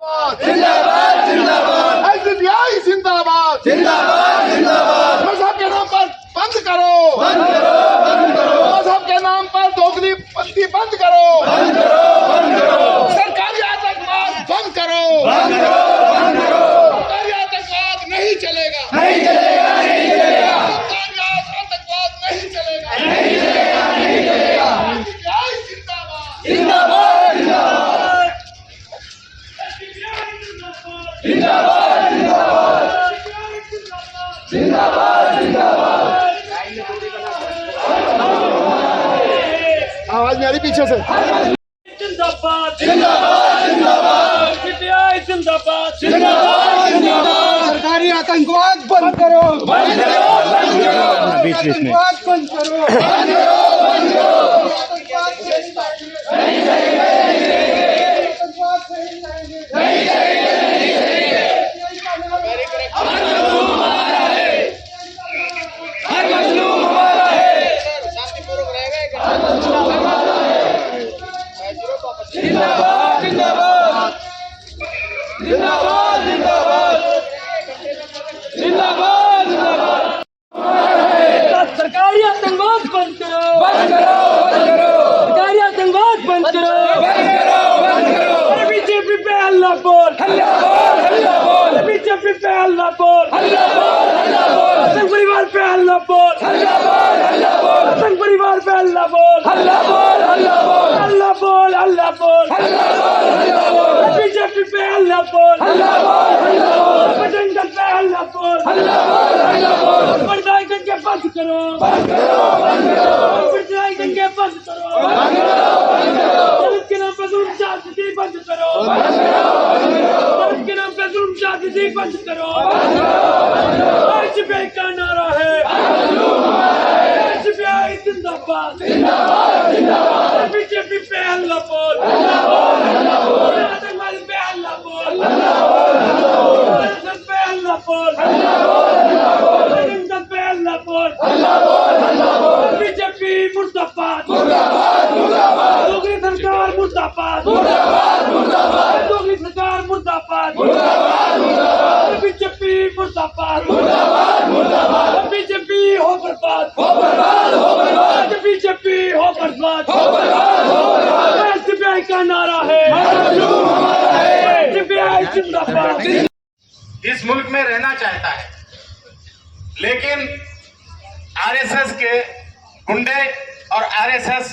जिंदाबाद जिंदाबाद एसडीपीआई जिंदाबाद जिंदाबाद जिंदाबाद। मजहब के नाम पर बंद करो बंद करो बंद करो। मजहब के नाम पर दोगलीपंथी बंद करो बंद करो बंद करो। सरकारी आतंकवाद बंद करो बंद करो बंद करो। सरकारी आतंकवाद नहीं चलेगा नहीं चलेगा नहीं चलेगा। सरकारी आतंकवाद नहीं चलेगा नहीं चलेगा नहीं चलेगा। एसडीपीआई जिंदाबाद जिंदाबाद जिंदाबाद जिंदाबाद जिंदाबाद जिंदाबाद जिंदाबाद। आवाज मेरी पीछे से जिंदाबाद जिंदाबाद जिंदाबाद एसडीपीआई जिंदाबाद जिंदाबाद जिंदाबाद। सरकारी आतंकवाद बंद करो बंद करो बंद करो। आतंकवाद बंद करो बंद करो बंद करो। आतंकवाद सही जाएंगे नहीं चलेगा नहीं चलेगा आतंकवाद सही जाएंगे नहीं चलेगा नहीं चलेगा। हर मजलूम हमारा है हर मजलूम हमारा है। हर मजलूम हमारा है। जिंदाबाद जिंदाबाद जिंदाबाद जिंदाबाद जिंदाबाद जिंदाबाद। सरकारी आतंकवाद बंद करो बंद करो बंद करो। सरकारी आतंकवाद बंद करो बंद करो बंद करो। अरे बीजेपी पे हल्ला बोल हल्ला बोल हल्ला बोल। बीजेपी पे हल्ला बोल हल्ला बोल हल्ला बोल। संघ परिवार पे हल्ला बोल हल्ला बोल हल्ला बोल। संघ परिवार पे हल्ला बोल हल्ला बोल हल्ला बोल। हल्ला बोल हल्ला बोल हल्ला बोल हल्ला बोल। बीजेपी पे हल्ला बोल हल्ला बोल हल्ला बोल। बजरंग पे हल्ला बोल हल्ला बोल हल्ला बोल। बर्दाश्त करके बंद करो बंद करो बंद करो। बर्दाश्त करके बंद करो बंद करो बंद करो। दलित के नाम पे जुल्म जाति बंद करो बंद करो बंद करो। दलित के नाम पे जुल्म जाति बंद करो। एसडीपीआई का नारा है एसडीपीआई जिंदाबाद जिंदाबाद जिंदाबाद। बीजेपी पे हल्ला बोल हल्ला बोल हल्ला बोल। आतंकवादी पे हल्ला बोल हल्ला बोल हल्ला बोल। पे हल्ला बोल हल्ला बोल हल्ला बोल। बजरंग पे हल्ला बोल हल्ला बोल हल्ला बोल। बीजेपी मुर्दाबाद मुर्दाबाद मुर्दाबाद दोगली सरकार मुर्दाबाद मुर्दाबाद मुर्दाबाद। दोगली सरकार मुर्दाबाद मुर्दाबाद मुर्दाबाद। बीजेपी मुर्दाबाद मुर्दाबाद मुर्दाबाद। बीजेपी हो बर्बाद हो बर्बाद हो बर्बाद। बीजेपी हो बर्बाद हो बर्बाद हो बर्बाद। एसडीपीआई का नारा है हर मजलूम हमारा है। एसडीपीआई जिंदाबाद। इस मुल्क में रहना चाहता है, लेकिन आरएसएस के गुंडे और आरएसएस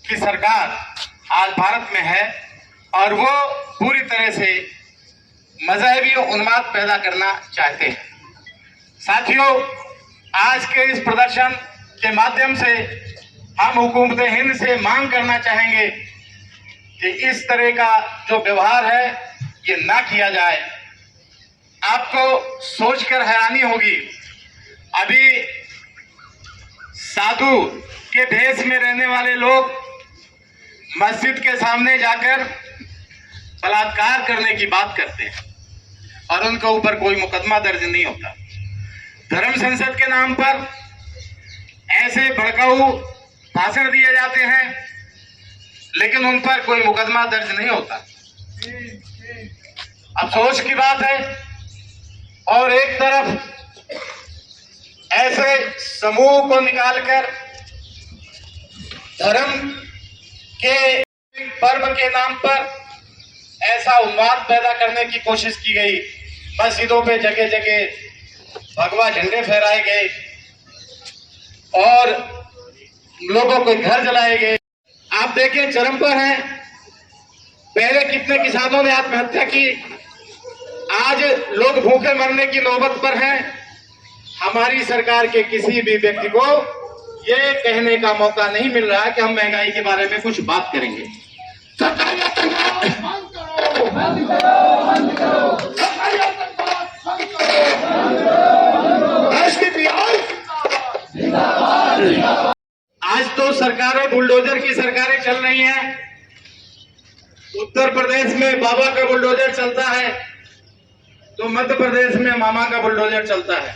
की सरकार आज भारत में है और वो पूरी तरह से मजहबी उन्माद पैदा करना चाहते हैं। साथियों, आज के इस प्रदर्शन के माध्यम से हम हुकूमत हिंद से मांग करना चाहेंगे कि इस तरह का जो व्यवहार है ये ना किया जाए। आपको सोचकर हैरानी होगी, अभी साधु के भेष में रहने वाले लोग मस्जिद के सामने जाकर बलात्कार करने की बात करते हैं और उनके ऊपर कोई मुकदमा दर्ज नहीं होता। धर्म संसद के नाम पर ऐसे भड़काऊ भाषण दिए जाते हैं लेकिन उन पर कोई मुकदमा दर्ज नहीं होता। अफसोस की बात है। और एक तरफ ऐसे समूह को निकालकर धर्म के पर्व के नाम पर ऐसा उन्माद पैदा करने की कोशिश की गई। मस्जिदों पे जगह जगह भगवा झंडे फहराए गए और लोगों के घर जलाए गए। आप देखें, चरम पर हैं। पहले कितने किसानों ने आत्महत्या की, आज लोग भूखे मरने की नौबत पर हैं। हमारी सरकार के किसी भी व्यक्ति को ये कहने का मौका नहीं मिल रहा है कि हम महंगाई के बारे में कुछ बात करेंगे। सरकारी आतंकवाद बंद करो बंद करो बंद करो। सरकारी आतंकवाद बंद करो। एसडीपीआई जिंदाबाद जिंदाबाद। आज तो सरकारें बुलडोजर की सरकारें चल रही हैं। उत्तर प्रदेश में बाबा का बुलडोजर चलता है तो मध्य प्रदेश में मामा का बुलडोजर चलता है।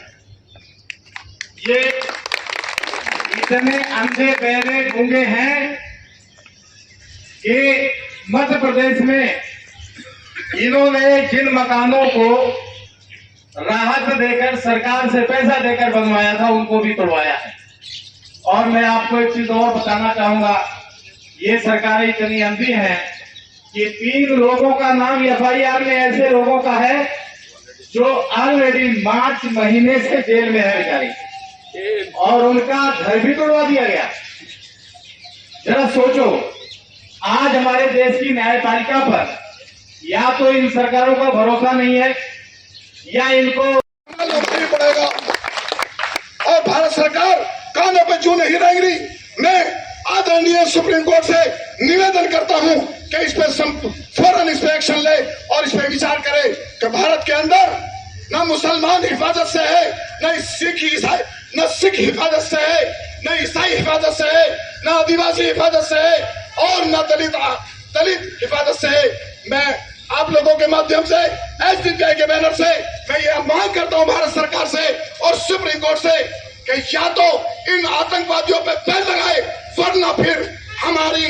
ये इतने अंधे बहरे गूंगे हैं कि मध्य प्रदेश में इन्होंने जिन मकानों को राहत देकर, सरकार से पैसा देकर बनवाया था, उनको भी तोड़वाया है। और मैं आपको एक चीज और बताना चाहूंगा, ये सरकारें इतनी अंधी हैं कि 3 लोगों का नाम FIR में ऐसे लोगों का है जो ऑलरेडी मार्च महीने से जेल में है बेचारी, और उनका घर भी तोड़वा दिया गया। जरा सोचो, आज हमारे देश की न्यायपालिका पर या तो इन सरकारों का भरोसा नहीं है, या इनको नहीं पड़ेगा। और भारत सरकार कानों पे जू नहीं रहेगी। मैं आदरणीय सुप्रीम कोर्ट से निवेदन करता हूं कि इस पे फौरन इस पे एक्शन ले और इस पे विचार करे कि भारत के अंदर न मुसलमान हिफाजत से है, न सिख हिफाजत से है, न ईसाई हिफाजत से है, न आदिवासी हिफाजत से है, और न दलित हिफाजत से है। मैं आप लोगों के माध्यम से SDPI के बैनर से मैं ये मांग करता हूं भारत सरकार से और सुप्रीम कोर्ट से कि या तो इन आतंकवादियों पे बैन लगाए, वरना फिर हमारी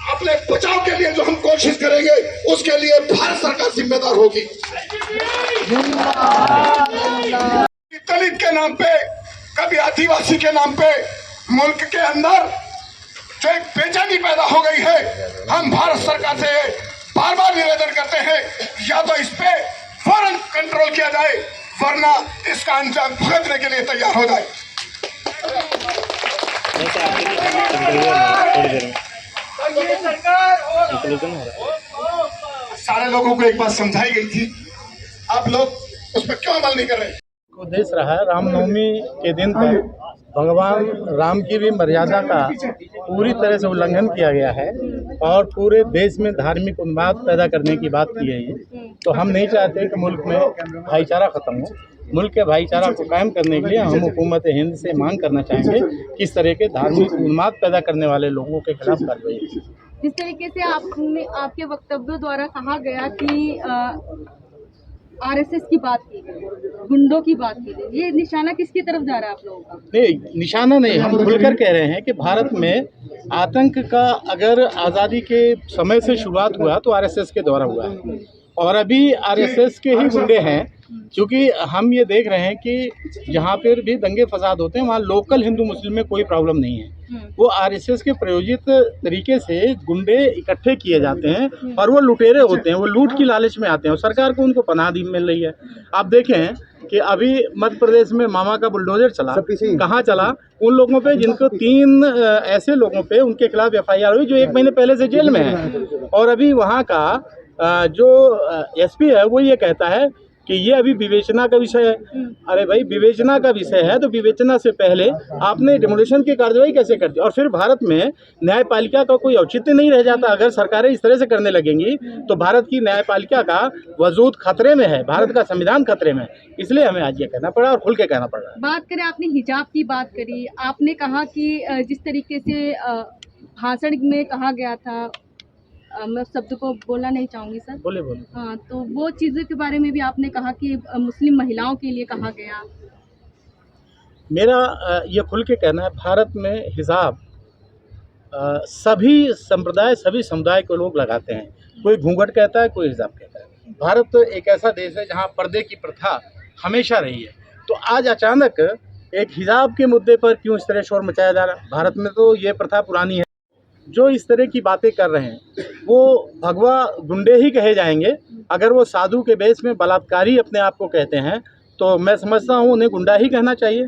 अपने बचाव के लिए जो हम कोशिश करेंगे उसके लिए भारत सरकार जिम्मेदार होगी। दलित के नाम पे, कभी आदिवासी के नाम पे मुल्क के अंदर जो एक बेचैनी पैदा हो गई है, हम भारत सरकार से बार बार निवेदन करते हैं या तो इस पे फौरन कंट्रोल किया जाए, वरना इसका अंजाम भुगतने के लिए तैयार हो जाए। ये सरकार और सारे लोगों को एक बात समझाई गई थी, आप लोग उस पर क्यों अमल नहीं कर रहे? उद्देश्य रहा है रामनवमी के दिन पर भगवान राम की भी मर्यादा का पूरी तरह से उल्लंघन किया गया है और पूरे देश में धार्मिक उन्माद पैदा करने की बात की गई है। तो हम नहीं चाहते कि मुल्क में भाईचारा खत्म हो। मुल्क के भाईचारा को कायम करने के लिए हम हुकूमत हिंद से मांग करना चाहेंगे कि इस तरह के धार्मिक उन्माद पैदा करने वाले लोगों के खिलाफ कार्रवाई। जिस तरीके से आपने आपके वक्तव्यों द्वारा कहा गया कि RSS की बात की गई, गुंडों की बात की गई, ये निशाना किसकी तरफ जा रहा है आप लोगों का? नहीं, निशाना नहीं, हम खुलकर कह रहे हैं कि भारत में आतंक का अगर आज़ादी के समय से शुरुआत हुआ तो RSS के द्वारा हुआ है और अभी RSS के ही गुंडे हैं। क्योंकि हम ये देख रहे हैं कि जहाँ पर भी दंगे फसाद होते हैं वहाँ लोकल हिंदू मुस्लिम में कोई प्रॉब्लम नहीं है, वो RSS के प्रायोजित तरीके से गुंडे इकट्ठे किए जाते हैं और वो लुटेरे होते हैं, वो लूट की लालच में आते हैं और सरकार को उनको पनाह दी मिल रही है। आप देखें कि अभी मध्य प्रदेश में मामा का बुलडोजर चला, कहाँ चला? उन लोगों पे जिनको 3 ऐसे लोगों पे उनके खिलाफ FIR हुई जो 1 महीने पहले से जेल में है। और अभी वहाँ का जो SP है वो ये कहता है कि ये अभी विवेचना का विषय है। अरे भाई, विवेचना का विषय है तो विवेचना से पहले आपने डिमोलिशन की कार्रवाई कैसे कर दी? और फिर भारत में न्यायपालिका का कोई औचित्य नहीं रह जाता। अगर सरकारें इस तरह से करने लगेंगी तो भारत की न्यायपालिका का वजूद खतरे में है, भारत का संविधान खतरे में है। इसलिए हमें आज ये कहना पड़ा और खुल के कहना पड़ रहा है। बात करें, आपने हिजाब की बात करी, आपने कहा कि जिस तरीके से भाषण में कहा गया था, मैं शब्द को बोलना नहीं चाहूँगी सर। बोले। हाँ, तो वो चीज़ों के बारे में भी आपने कहा कि मुस्लिम महिलाओं के लिए कहा गया। मेरा ये खुल के कहना है, भारत में हिजाब सभी संप्रदाय, सभी समुदाय के लोग लगाते हैं। कोई घूंघट कहता है, कोई हिजाब कहता है। भारत एक ऐसा देश है जहाँ पर्दे की प्रथा हमेशा रही है। तो आज अचानक एक हिजाब के मुद्दे पर क्यों इस तरह शोर मचाया जा रहा है? भारत में तो ये प्रथा पुरानी है। जो इस तरह की बातें कर रहे हैं वो भगवा गुंडे ही कहे जाएंगे। अगर वो साधु के बेस में बलात्कारी अपने आप को कहते हैं तो मैं समझता हूँ उन्हें गुंडा ही कहना चाहिए,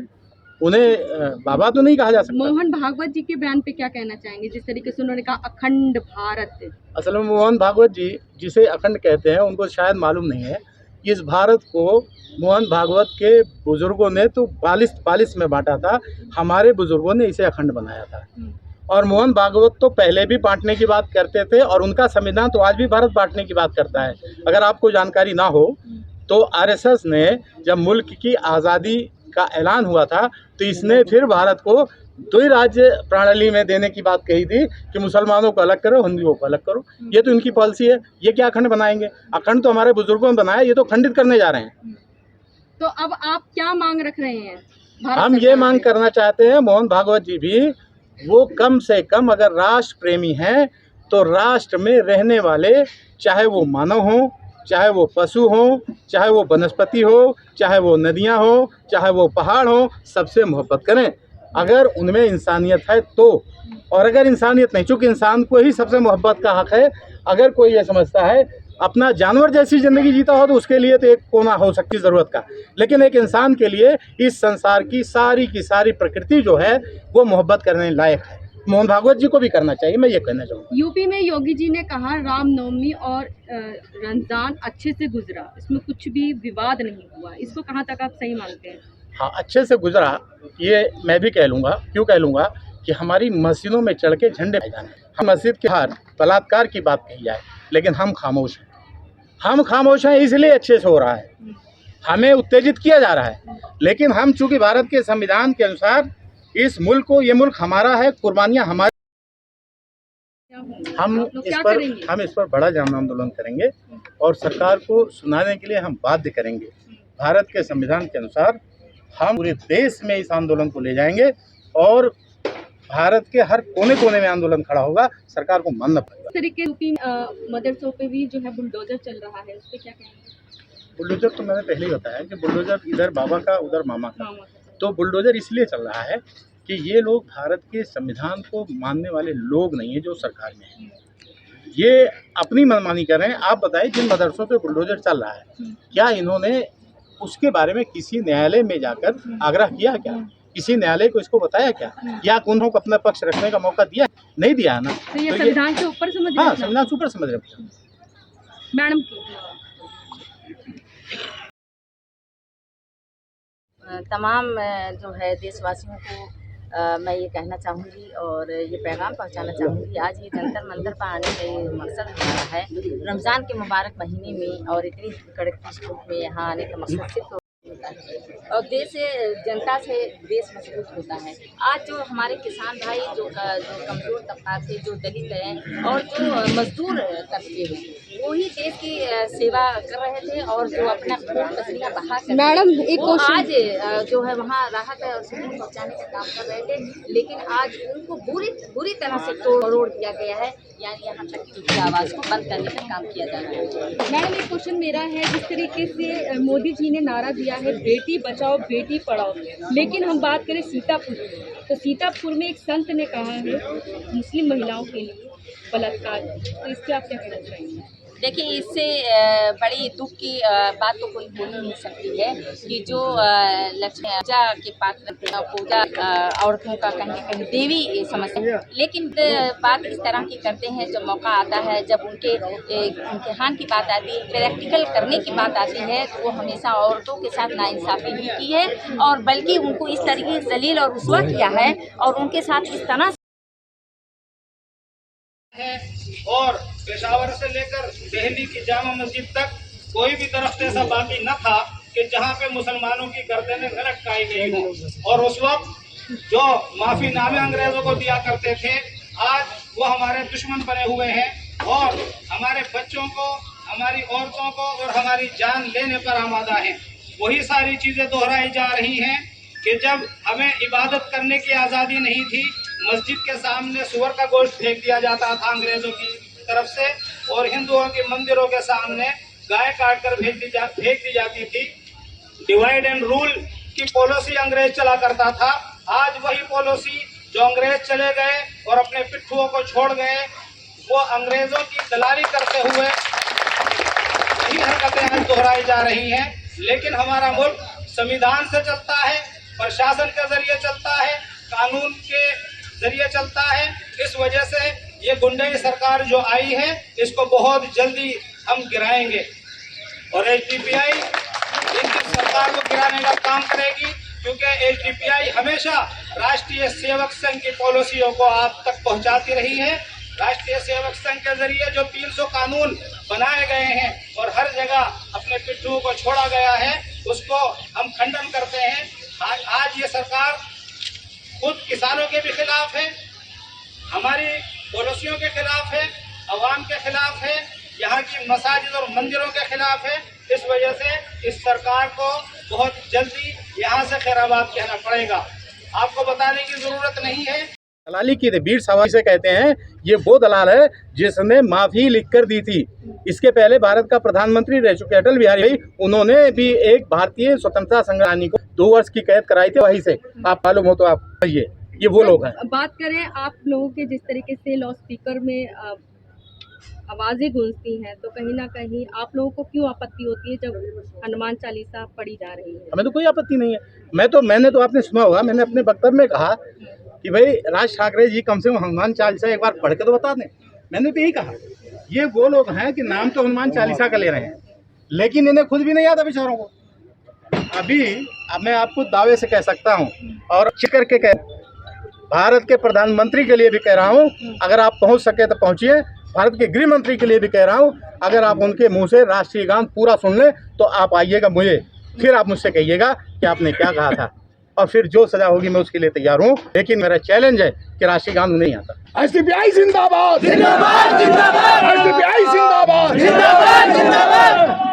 उन्हें बाबा तो नहीं कहा जा सकता। मोहन भागवत जी के बयान पे क्या कहना चाहेंगे, जिस तरीके से उन्होंने कहा अखंड भारत? असल में मोहन भागवत जी जिसे अखंड कहते हैं उनको शायद मालूम नहीं है। इस भारत को मोहन भागवत के बुजुर्गों ने तो 42 में बांटा था, हमारे बुजुर्गों ने इसे अखंड बनाया था। और मोहन भागवत तो पहले भी बांटने की बात करते थे और उनका संविधान तो आज भी भारत बांटने की बात करता है। अगर आपको जानकारी ना हो तो RSS ने जब मुल्क की आज़ादी का ऐलान हुआ था तो इसने फिर भारत को 2 राज्य प्रणाली में देने की बात कही थी कि मुसलमानों को अलग करो, हिंदुओं को अलग करो। ये तो इनकी पॉलिसी है। ये क्या अखंड बनाएंगे? अखंड तो हमारे बुजुर्गों ने बनाया, ये तो खंडित करने जा रहे हैं। तो अब आप क्या मांग रख रहे हैं? हम ये मांग करना चाहते हैं, मोहन भागवत जी भी वो कम से कम अगर राष्ट्र प्रेमी हैं तो राष्ट्र में रहने वाले, चाहे वो मानव हों, चाहे वो पशु हो, चाहे वो वनस्पति हो, चाहे वो नदियाँ हो, चाहे वो पहाड़ हो, सबसे मोहब्बत करें अगर उनमें इंसानियत है तो। और अगर इंसानियत नहीं, चूँकि इंसान को ही सबसे मोहब्बत का हक़ है। अगर कोई ये समझता है अपना जानवर जैसी ज़िंदगी जीता हो तो उसके लिए तो एक कोना हो सकती ज़रूरत का, लेकिन एक इंसान के लिए इस संसार की सारी प्रकृति जो है वो मोहब्बत करने लायक है। मोहन भागवत जी को भी करना चाहिए, मैं ये कहना चाहूँगा। यूपी में योगी जी ने कहा रामनवमी और रमजान अच्छे से गुजरा, इसमें कुछ भी विवाद नहीं हुआ, इसको कहाँ तक आप सही मानते हैं? हाँ, अच्छे से गुजरा ये मैं भी कह लूँगा। क्यों कह लूँगा कि हमारी मस्जिदों में चढ़ के झंडे फहराए जाने, हम मस्जिद के बाहर बलात्कार की बात कही जाए, लेकिन हम खामोश हैं। हम खामोश हैं इसलिए अच्छे से हो रहा है, हमें उत्तेजित किया जा रहा है, लेकिन हम चूँकि भारत के संविधान के अनुसार इस मुल्क को, ये मुल्क हमारा है, कुर्बानियाँ हमारी, हम इस पर बड़ा जन आंदोलन करेंगे और सरकार को सुनाने के लिए हम बाध्य करेंगे। भारत के संविधान के अनुसार हम पूरे देश में इस आंदोलन को ले जाएंगे और भारत के हर कोने कोने में आंदोलन खड़ा होगा, सरकार को मानना पड़ेगा। इस तरीके यूपी मदरसों पे भी जो है बुलडोजर चल रहा है, उस पर क्या कहेंगे? बुलडोजर तो मैंने पहले ही बताया कि बुलडोजर इधर बाबा का उधर मामा का। तो बुलडोजर इसलिए चल रहा है कि ये लोग भारत के संविधान को मानने वाले लोग नहीं है जो सरकार में है, ये अपनी मनमानी कर रहे हैं। आप बताइए जिन मदरसों पे बुलडोजर चल रहा है, क्या इन्होंने उसके बारे में किसी न्यायालय में जाकर आग्रह किया क्या? किसी न्यायालय को इसको बताया क्या? या उन्होंने को अपना पक्ष रखने का मौका दिया? नहीं दिया ना। तो ये संविधान से ऊपर समझ रहे हैं? हाँ, संविधान से ऊपर समझ रहे हैं। मैडम तमाम जो है देशवासियों को मैं ये कहना चाहूँगी और ये पैगाम पहुँचाना चाहूँगी, आज ये जंतर मंतर पर आने का ये मकसद हमारा है। रमज़ान के मुबारक महीने में और इतनी कड़क धूप में यहाँ आने का मकसद सिर्फ होता है और देश से, जनता से देश मजबूत होता है। आज जो हमारे किसान भाई जो कमज़ोर तबका से, जो दलित हैं और जो मजदूर तबके हैं, वो ही देश की सेवा कर रहे थे और जो अपना खून पसीना बहा कर मैडम एक आज जो है वहाँ राहत और सुकून पहुँचाने का काम कर रहे थे, लेकिन आज उनको बुरी तरह से तोड़ दिया गया है, यानी यहाँ तक कि उनकी आवाज़ को बंद करने का काम किया जा रहा है। मैडम एक क्वेश्चन मेरा है, जिस तरीके से मोदी जी ने नारा दिया है बेटी बचाओ बेटी पढ़ाओ, लेकिन हम बात करें सीतापुर की, तो सीतापुर में एक संत ने कहा है मुस्लिम महिलाओं के लिए बलात्कार, तो इस पर आप क्या कहना चाहेंगे? देखिए, इससे बड़ी दुख की बात तो कोई हो ही नहीं सकती है कि जो लक्ष्मी पूजा के पात्र पूजा औरतों का कहीं देवी समझते, लेकिन बात इस तरह की करते हैं जब मौका आता है, जब उनके इम्तिहान की बात आती है, प्रैक्टिकल करने की बात आती है, तो वो हमेशा औरतों के साथ नाइंसाफ़ी ही की है और बल्कि उनको इस तरीके से जलील और रुस्वा किया है और उनके साथ इस तरह है। और पेशावर से लेकर दिल्ली की जामा मस्जिद तक कोई भी तरफ ऐसा बाकी न था कि जहां पे मुसलमानों की गर्दनें न लटकाई गई हो। और उस वक्त जो माफीनामे अंग्रेजों को दिया करते थे, आज वो हमारे दुश्मन बने हुए हैं और हमारे बच्चों को, हमारी औरतों को और हमारी जान लेने पर आमादा है। वही सारी चीजें दोहराई जा रही हैं कि जब हमें इबादत करने की आज़ादी नहीं थी, मस्जिद के सामने सुअर का गोश्त फेंक दिया जाता था अंग्रेजों की तरफ से और हिंदुओं के मंदिरों के सामने गाय काट कर फेंक दी जाती थी। डिवाइड एंड रूल की पॉलिसी अंग्रेज चला करता था। आज वही पॉलिसी जो अंग्रेज चले गए और अपने पिट्ठुओं को छोड़ गए, वो अंग्रेजों की दलाली करते हुए यही हरकतें आज दोहराई जा रही हैं। लेकिन हमारा मुल्क संविधान से चलता है, प्रशासन के जरिए चलता है, कानून के जरिए चलता है। इस वजह से ये गुंडई सरकार जो आई है, इसको बहुत जल्दी हम गिराएंगे और एसडीपीआई इनकी सरकार को गिराने का काम करेगी, क्योंकि एसडीपीआई हमेशा राष्ट्रीय सेवक संघ की पॉलिसियों को आप तक पहुंचाती रही है। राष्ट्रीय सेवक संघ के जरिए जो 300 कानून बनाए गए हैं और हर जगह अपने पिट्ठुओं को छोड़ा गया है, उसको हम खंडन करते हैं। आज ये सरकार खुद किसानों के भी खिलाफ है, हमारी पॉलिसियों के खिलाफ है, अवाम के खिलाफ है, यहाँ की मसाजिद और मंदिरों के खिलाफ है। इस वजह से इस सरकार को बहुत जल्दी यहाँ से खैराबाद कहना पड़ेगा। आपको बताने की जरूरत नहीं है। दलाली की थी। बीर सवाई से कहते हैं ये वो दलाल है जिसने माफी लिखकर दी थी। इसके पहले भारत का प्रधानमंत्री रह चुके अटल बिहारी भाई, उन्होंने भी एक भारतीय स्वतंत्रता संग्रामी को 2 वर्ष की कैद कराई थी। वहीं से आप मालूम हो तो आप कहिए, ये वो लोग हैं। बात करें आप लोगों के जिस तरीके से लाउड स्पीकर में आवाज़ें गूंजती हैं, तो कहीं ना कहीं आप लोगों को क्यों आपत्ति होती है जब हनुमान चालीसा पढ़ी जा रही है? हमें तो कोई आपत्ति नहीं है। मैंने तो आपने सुना होगा, मैंने अपने वक्तव्य में कहा कि भाई राज ठाकरे जी कम से कम हनुमान चालीसा एक बार पढ़ के तो बता दें। मैंने तो यही कहा। ये वो लोग हैं कि नाम तो हनुमान चालीसा का ले रहे हैं, लेकिन इन्हें खुद भी नहीं याद है बेचारों को। अब मैं आपको दावे से कह सकता हूँ और चिकर के कह, भारत के प्रधानमंत्री के लिए भी कह रहा हूँ, अगर आप पहुँच सके तो पहुँचिए। भारत के गृह मंत्री के लिए भी कह रहा हूँ, अगर आप उनके मुंह से राष्ट्रीय गान पूरा सुन लें तो आप आइएगा मुझे, फिर आप मुझसे कहिएगा कि आपने क्या कहा था, और फिर जो सजा होगी मैं उसके लिए तैयार हूँ। लेकिन मेरा चैलेंज है कि राष्ट्रीय गान नहीं आता। SDPI जिंदाबाद, जिंदाबाद जिंदाबाद, SDPI जिंदाबाद, जिंदाबाद जिंदाबाद।